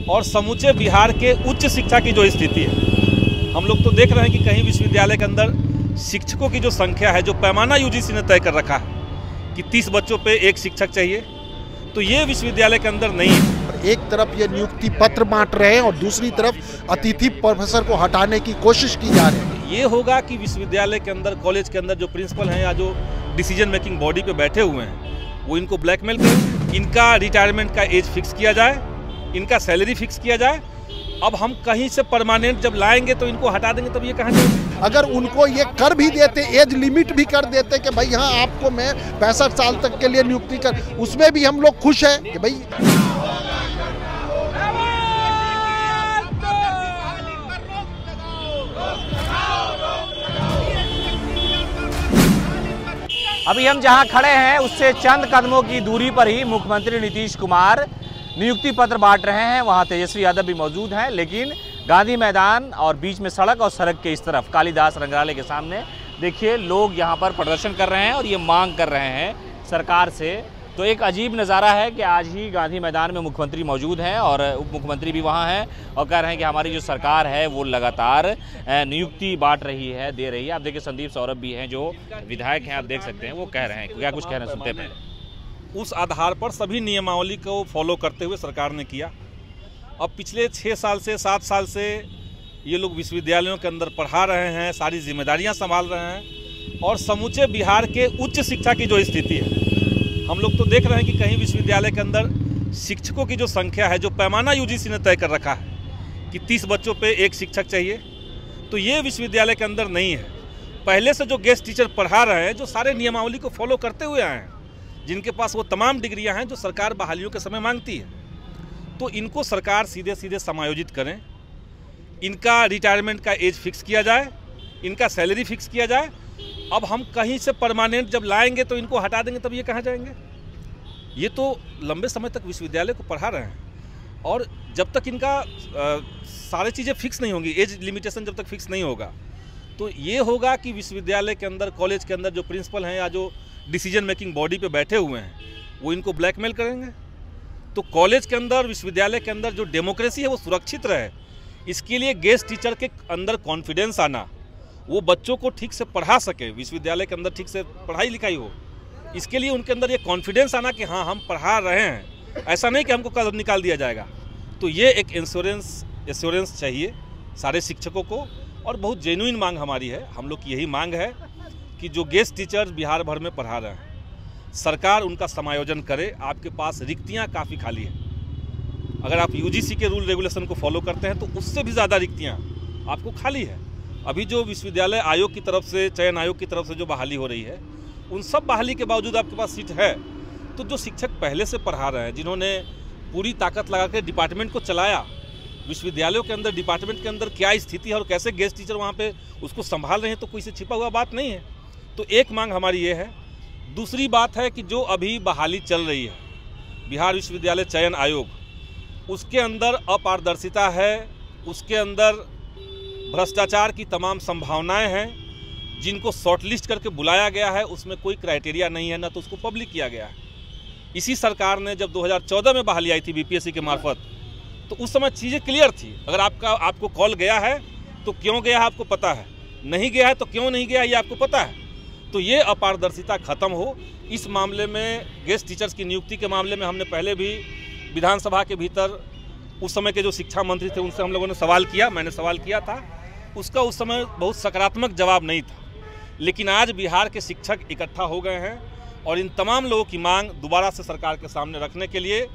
और समूचे बिहार के उच्च शिक्षा की जो स्थिति है, हम लोग तो देख रहे हैं कि कहीं विश्वविद्यालय के अंदर शिक्षकों की जो संख्या है, जो पैमाना यूजीसी ने तय कर रखा है कि 30 बच्चों पे एक शिक्षक चाहिए, तो ये विश्वविद्यालय के अंदर नहीं है। एक तरफ ये नियुक्ति पत्र बांट रहे हैं और दूसरी तरफ अतिथि प्रोफेसर को हटाने की कोशिश की जा रही है। ये होगा कि विश्वविद्यालय के अंदर, कॉलेज के अंदर जो प्रिंसिपल हैं या जो डिसीजन मेकिंग बॉडी पे बैठे हुए हैं, वो इनको ब्लैकमेल करें, इनका रिटायरमेंट का एज फिक्स किया जाए, इनका सैलरी फिक्स किया जाए। अब हम कहीं से परमानेंट जब लाएंगे तो इनको हटा देंगे, तब ये कहाँ जाएंगे? अगर उनको ये कर भी देते, एज लिमिट भी कर देते कि भाई हाँ आपको मैं 65 साल तक के लिए नियुक्ति कर, उसमें भी हम लोग खुश हैं कि भाई। अभी हम जहां खड़े हैं उससे चंद कदमों की दूरी पर ही मुख्यमंत्री नीतीश कुमार नियुक्ति पत्र बांट रहे हैं। वहां तेजस्वी यादव भी मौजूद हैं, लेकिन गांधी मैदान और बीच में सड़क और सड़क के इस तरफ कालिदास संग्रहालय के सामने देखिए लोग यहां पर प्रदर्शन कर रहे हैं और ये मांग कर रहे हैं सरकार से। तो एक अजीब नज़ारा है कि आज ही गांधी मैदान में मुख्यमंत्री मौजूद हैं और उप मुख्यमंत्री भी वहां हैं और कह रहे हैं कि हमारी जो सरकार है वो लगातार नियुक्ति बांट रही है, दे रही है। आप देखिए संदीप सौरभ भी हैं जो विधायक हैं, आप देख सकते हैं, वो कह रहे हैं, क्या कुछ कह रहे हैं सुनते हैं। उस आधार पर सभी नियमावली को फॉलो करते हुए सरकार ने किया। अब पिछले 6 साल से 7 साल से ये लोग विश्वविद्यालयों के अंदर पढ़ा रहे हैं, सारी जिम्मेदारियां संभाल रहे हैं और समूचे बिहार के उच्च शिक्षा की जो स्थिति है, हम लोग तो देख रहे हैं कि कहीं विश्वविद्यालय के अंदर शिक्षकों की जो संख्या है, जो पैमाना यूजीसी ने तय कर रखा है कि 30 बच्चों पे एक शिक्षक चाहिए, तो ये विश्वविद्यालय के अंदर नहीं है। पहले से जो गेस्ट टीचर पढ़ा रहे हैं, जो सारे नियमावली को फॉलो करते हुए आए हैं, जिनके पास वो तमाम डिग्रियां हैं जो सरकार बहालियों के समय मांगती है, तो इनको सरकार सीधे सीधे समायोजित करें, इनका रिटायरमेंट का एज फिक्स किया जाए, इनका सैलरी फिक्स किया जाए। अब हम कहीं से परमानेंट जब लाएंगे तो इनको हटा देंगे, तब ये कहाँ जाएंगे? ये तो लंबे समय तक विश्वविद्यालय को पढ़ा रहे हैं और जब तक इनका सारी चीज़ें फिक्स नहीं होंगी, एज लिमिटेशन जब तक फिक्स नहीं होगा, तो ये होगा कि विश्वविद्यालय के अंदर, कॉलेज के अंदर जो प्रिंसिपल हैं या जो डिसीजन मेकिंग बॉडी पे बैठे हुए हैं, वो इनको ब्लैकमेल करेंगे। तो कॉलेज के अंदर, विश्वविद्यालय के अंदर जो डेमोक्रेसी है वो सुरक्षित रहे, इसके लिए गेस्ट टीचर के अंदर कॉन्फिडेंस आना, वो बच्चों को ठीक से पढ़ा सके, विश्वविद्यालय के अंदर ठीक से पढ़ाई लिखाई हो, इसके लिए उनके अंदर ये कॉन्फिडेंस आना कि हाँ हम पढ़ा रहे हैं, ऐसा नहीं कि हमको कल निकाल दिया जाएगा। तो ये एक एश्योरेंस चाहिए सारे शिक्षकों को और बहुत जेन्युइन मांग हमारी है। हम लोग की यही मांग है कि जो गेस्ट टीचर्स बिहार भर में पढ़ा रहे हैं, सरकार उनका समायोजन करे। आपके पास रिक्तियां काफ़ी खाली है, अगर आप यूजीसी के रूल रेगुलेशन को फॉलो करते हैं तो उससे भी ज़्यादा रिक्तियां आपको खाली है। अभी जो विश्वविद्यालय आयोग की तरफ से, चयन आयोग की तरफ से जो बहाली हो रही है, उन सब बहाली के बावजूद आपके पास सीट है, तो जो शिक्षक पहले से पढ़ा रहे हैं, जिन्होंने पूरी ताकत लगा के डिपार्टमेंट को चलाया, विश्वविद्यालयों के अंदर, डिपार्टमेंट के अंदर क्या स्थिति है और कैसे गेस्ट टीचर वहाँ पे उसको संभाल रहे हैं, तो कोई से छिपा हुआ बात नहीं है। तो एक मांग हमारी ये है। दूसरी बात है कि जो अभी बहाली चल रही है, बिहार विश्वविद्यालय चयन आयोग, उसके अंदर अपारदर्शिता है, उसके अंदर भ्रष्टाचार की तमाम संभावनाएं हैं। जिनको शॉर्टलिस्ट करके बुलाया गया है उसमें कोई क्राइटेरिया नहीं है, ना तो उसको पब्लिक किया गया है। इसी सरकार ने जब 2014 में बहाली आई थी बीपीएससी के मार्फत, तो उस समय चीज़ें क्लियर थी। अगर आपको कॉल गया है तो क्यों गया है आपको पता है, नहीं गया है तो क्यों नहीं गया ये आपको पता है। तो ये अपारदर्शिता खत्म हो। इस मामले में, गेस्ट टीचर्स की नियुक्ति के मामले में, हमने पहले भी विधानसभा के भीतर उस समय के जो शिक्षा मंत्री थे उनसे हम लोगों ने सवाल किया, मैंने सवाल किया था, उसका उस समय बहुत सकारात्मक जवाब नहीं था। लेकिन आज बिहार के शिक्षक इकट्ठा हो गए हैं और इन तमाम लोगों की मांग दोबारा से सरकार के सामने रखने के लिए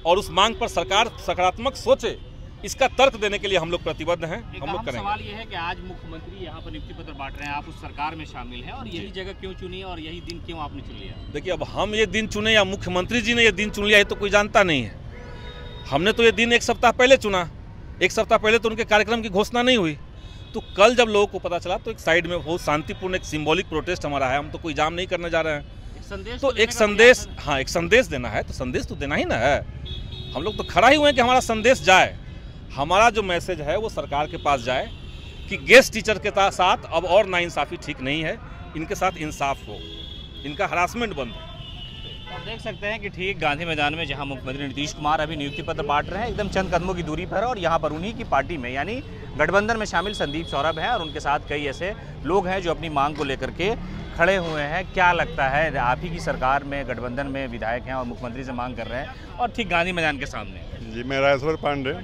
और उस मांग पर सरकार सकारात्मक सोचे, इसका तर्क देने के लिए हम लोग प्रतिबद्ध हैं। हम लोग करेंगे। सवाल ये है कि आज मुख्यमंत्री यहाँ पर नियुक्ति पत्र बांट रहे हैं, आप उस सरकार में शामिल हैं और यही जगह क्यों चुनी और यही दिन क्यों आपने चुन लिया? देखिए, अब हम ये दिन चुने या मुख्यमंत्री जी ने ये दिन चुन लिया, ये तो कोई जानता नहीं है। हमने तो ये दिन 1 सप्ताह पहले चुना, 1 सप्ताह पहले तो उनके कार्यक्रम की घोषणा नहीं हुई। तो कल जब लोगों को पता चला तो एक साइड में बहुत शांतिपूर्ण एक सिंबॉलिक प्रोटेस्ट हमारा है, हम तो कोई जाम नहीं करने जा रहे हैं। तो एक संदेश, हाँ, एक संदेश देना है तो संदेश तो देना ही ना है। हम लोग तो खड़ा ही हुए हैं कि हमारा संदेश जाए, हमारा जो मैसेज है वो सरकार के पास जाए कि गेस्ट टीचर के साथ अब और नाइंसाफ़ी ठीक नहीं है, इनके साथ इंसाफ हो, इनका हरासमेंट बंद हो। देख सकते हैं कि ठीक गांधी मैदान में जहां मुख्यमंत्री नीतीश कुमार अभी नियुक्ति पत्र बांट रहे हैं, एकदम चंद कदमों की दूरी पर, और यहां पर उन्हीं की पार्टी में यानी गठबंधन में शामिल संदीप सौरभ हैं और उनके साथ कई ऐसे लोग हैं जो अपनी मांग को लेकर के खड़े हुए हैं। क्या लगता है, आप ही की सरकार में गठबंधन में विधायक हैं और मुख्यमंत्री से मांग कर रहे हैं और ठीक गांधी मैदान के सामने। जी, मैं राजेश्वर पांडे।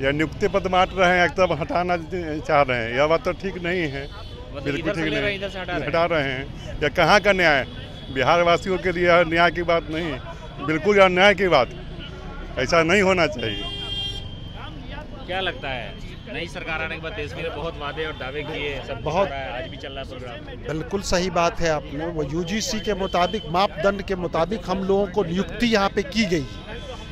यह नियुक्ति पद बांट रहे हैं, एक तरफ हटाना चाह रहे हैं, यह बात तो ठीक नहीं है, बिल्कुल ठीक नहीं, हटा रहे हैं। यह कहाँ का न्याय? बिहार वासियों के लिए न्याय की बात नहीं, बिल्कुल अन्याय की बात, ऐसा नहीं होना चाहिए। क्या लगता है, नई सरकार आने के बाद तेजस्वी ने बहुत वादे और दावे किए, सब बहुत, आज भी चल रहा है प्रोग्राम। बिल्कुल सही बात है आपने, वो यूजीसी के मुताबिक, मापदंड के मुताबिक हम लोगों को नियुक्ति यहाँ पे की गई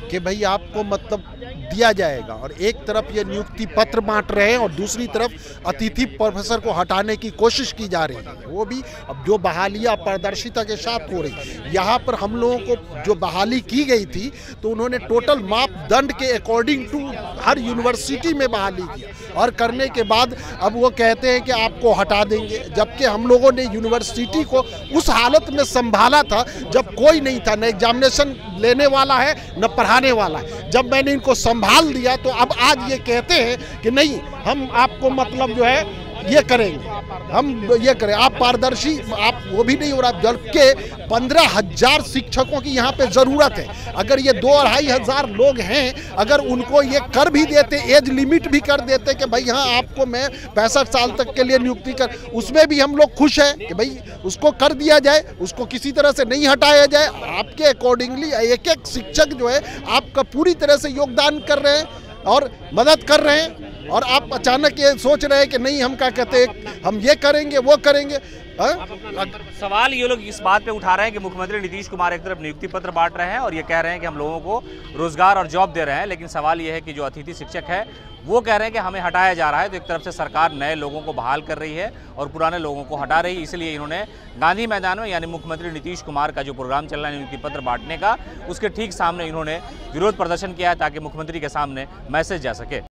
कि भाई आपको मतलब दिया जाएगा, और एक तरफ ये नियुक्ति पत्र बांट रहे हैं और दूसरी तरफ अतिथि प्रोफेसर को हटाने की कोशिश की जा रही है, वो भी अब जो बहालियाँ पारदर्शिता के साथ हो रही। यहाँ पर हम लोगों को जो बहाली की गई थी तो उन्होंने टोटल मापदंड के अकॉर्डिंग टू हर यूनिवर्सिटी में बहाली किया, और करने के बाद अब वो कहते हैं कि आपको हटा देंगे, जबकि हम लोगों ने यूनिवर्सिटी को उस हालत में संभाला था जब कोई नहीं था, न एग्जामिनेशन लेने वाला है न पढ़ाने वाला है। जब मैंने इनको संभाल दिया तो अब आज ये कहते हैं कि नहीं, हम आपको मतलब जो है ये करेंगे, हम ये करें, आप पारदर्शी, आप वो भी नहीं हो रहा। जबकि 15,000 शिक्षकों की यहाँ पे ज़रूरत है। अगर ये 2-2,500 लोग हैं, अगर उनको ये कर भी देते, एज लिमिट भी कर देते कि भाई हाँ आपको मैं 65 साल तक के लिए नियुक्ति कर, उसमें भी हम लोग खुश हैं कि भाई उसको कर दिया जाए, उसको किसी तरह से नहीं हटाया जाए। आपके अकॉर्डिंगली एक एक शिक्षक जो है आपका पूरी तरह से योगदान कर रहे हैं और मदद कर रहे हैं, और आप अचानक ये सोच रहे हैं कि नहीं, हम क्या कहते हैं, हम ये करेंगे वो करेंगे। सवाल ये लोग इस बात पे उठा रहे हैं कि मुख्यमंत्री नीतीश कुमार एक तरफ नियुक्ति पत्र बांट रहे हैं और ये कह रहे हैं कि हम लोगों को रोजगार और जॉब दे रहे हैं, लेकिन सवाल ये है कि जो अतिथि शिक्षक है वो कह रहे हैं कि हमें हटाया जा रहा है। तो एक तरफ से सरकार नए लोगों को बहाल कर रही है और पुराने लोगों को हटा रही है, इसलिए इन्होंने गांधी मैदान में यानी मुख्यमंत्री नीतीश कुमार का जो प्रोग्राम चल रहा है नियुक्ति पत्र बांटने का, उसके ठीक सामने इन्होंने विरोध प्रदर्शन किया है ताकि मुख्यमंत्री के सामने मैसेज जा सके।